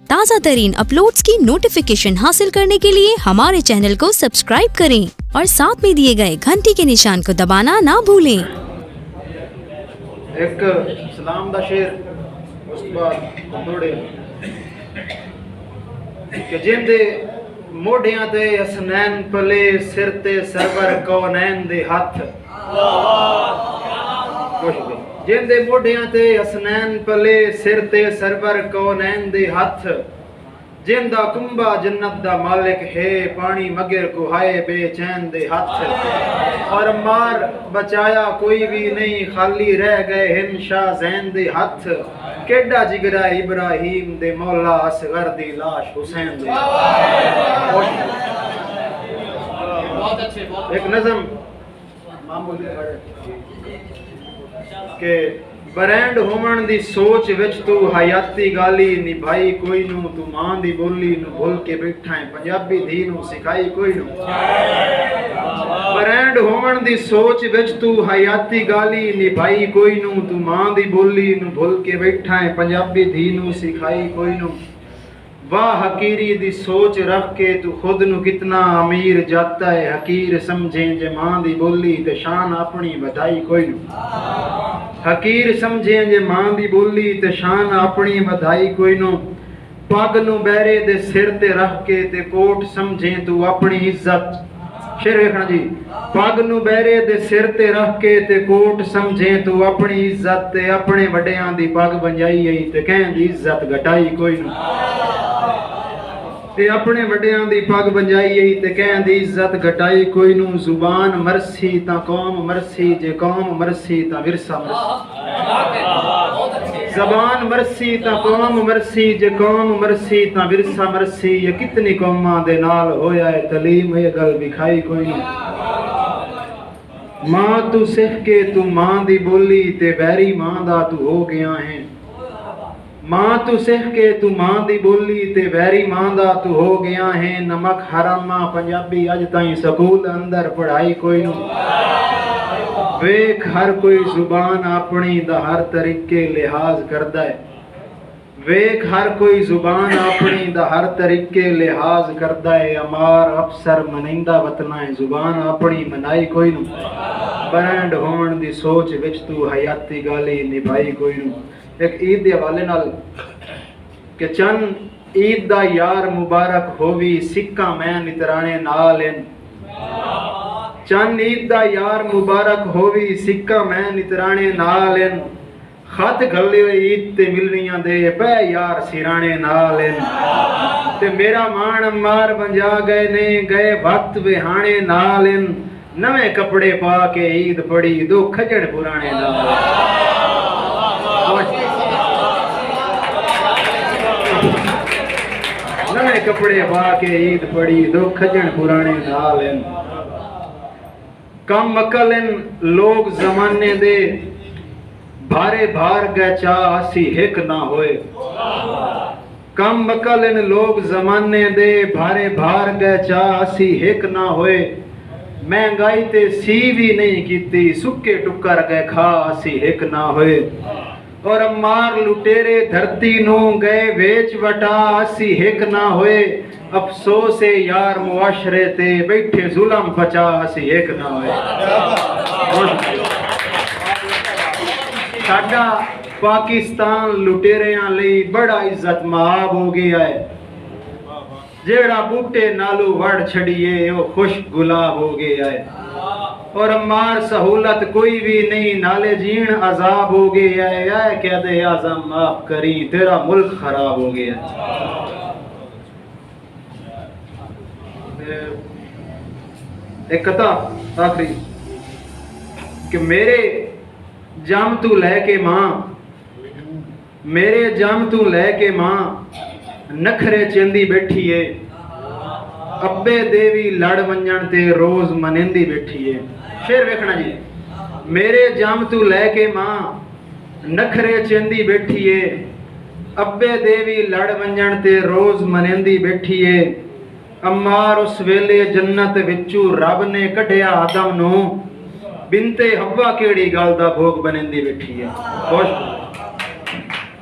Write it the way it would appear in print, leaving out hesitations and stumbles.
ताज़ा तरीन अपलोड्स की नोटिफिकेशन हासिल करने के लिए हमारे चैनल को सब्सक्राइब करें और साथ में दिए गए घंटी के निशान को दबाना ना भूलें। एक सलाम दा शेर उस बाद थोड़े कि जिंदे मोढ़ियां ते हसनैन पले सिर ते सरवर कौनैन दे हथ जिंदे मोढ़ियां ते हसनैन पले सिर ते सरवर कौनैन दे हथ जिंदा कुंबा जन्नत दा मालिक है पानी मगर कुहाए बेचैन दे हथ और मार बचाया कोई भी नहीं खाली रह गए हिंद शाह जैन दे हथ केडा जिगरा इब्राहिम दे मौला असगर दी लाश हुसैन दे एक नज़म मामूली के ब्रांड होमन दी सोच विच तू हयाती गाली निभाई कोई नू तू मां दी बोली नू भूल के बैठा है पंजाबी धी नू सिखाई कोई नू ब्रांड होमन दी सोच विच तू हयाती गाली निभाई कोई नू तू मां दी बोली नू भूल के बैठा है पंजाबी धी नू सिखाई कोई नू वाह हकीरी दी सोच रख के तू खुद नू कितना अमीर जाता है हकीर समझे जे मां दी बोली ते शान अपनी वधाई कोई नू हकीर समझे जे मां दी बोली ते शान अपनी वधाई कोई नू पग नू बैरे दे सिर ते रख के ते कोट समझे तू अपनी इज्जत शेर वेखना जी पग नू बैरे दे सिर ते रख के ते कोट समझे तू अपनी इज्जत ते अपने वड्डियां दी पग बंजाई आई ते कहं दी इज्जत घटाई कोई नू ते अपने वड्डियां दी पग बंजाई आई ते कहं दी इज्जत घटाई कोई नू जुबान मरसी ता कौम मरसी जे कौम मरसी ता विरसा मरसी ज़बान मरसी ता कौम मरसी जे कौम मरसी ता विरसा मरसी ये कितनी कौमां दे नाल होया है तलीम ये गल विखाई कोई नू मां तू सिख के तू मां दी बोली ते बैरी मां दा तू हो गया है मां तू सिख के तू मां दी बोली ते वैरी मां दा तू हो गया है नमक हरामा पंजाबी अज ताई स्कूल अंदर पढ़ाई कोई नू वेख हर कोई जुबान अपनी दा हर तरीके लिहाज करदा है वेख हर कोई जुबान अपनी दा हर तरीके लिहाज करदा है अमार अफसर मनिंदा वतना है जुबान अपनी मनाई कोई नू ब्रांड होण दी सोच विच तू हयाती गाली निभाई कोई नू एक ईद के हवाले नाल कि चंद ईद दा यार मुबारक होवी सिक्का मैं नितराने नाल इन चंद ईद दा यार मुबारक होवी सिक्का मैं नितराने नाल इन खत घल्ले ईद ते मिलनियां दे पै यार सिराने नाल इन ते मेरा मान मार बंजा गए ने गए वक्त बिहाने नाल इन नवे कपड़े पा के ईद पड़ी दो खजड़ पुराने नाल नवे कपड़े पा के ईद पड़ी दो खजन पुराने नाल इन कम अकल इन लोग जमाने दे भारे भार गए चा असी हिक ना होए कम अकल इन लोग जमाने दे भारे भार गए चा असी हिक ना होए महंगाई ते सी भी नहीं कीती सुक्के टुकर गए खा असी हिक ना होए और मार लुटेरे धरती नू गए वेच वटा असी हिक ना होए अफसोस है यार मुआशरे ते बैठे जुल्म बचा असी हिक ना होए साडा पाकिस्तान लुटेरियां लई बड़ा इज्जत माब हो गया है जेड़ा बूटे नालू वड़ छड़िए वो खुश गुलाब हो गया है और मार सहूलत कोई भी नहीं नाले जीण अजाब हो गया है या क्या दे आज़म माफ करी तेरा मुल्क खराब हो गया एक कथा आखिरी कि मेरे जम तू लेके मां मेरे जम तू लेके मां नखरे चेंदी बैठी है अब्बे देवी लड़ वंजन ते रोज मनेंदी बैठी है शेर वेखना जी मेरे जम तू लेके मां नखरे चेंदी बैठी है अब्बे देवी लड़ वंजन ते रोज मनेंदी बैठी है अमार उस वेले जन्नत विचू रब ने कढ़िया आदम नू बिनते हव्वा केड़ी गल दा भोग बनेंदी बैठी है खुश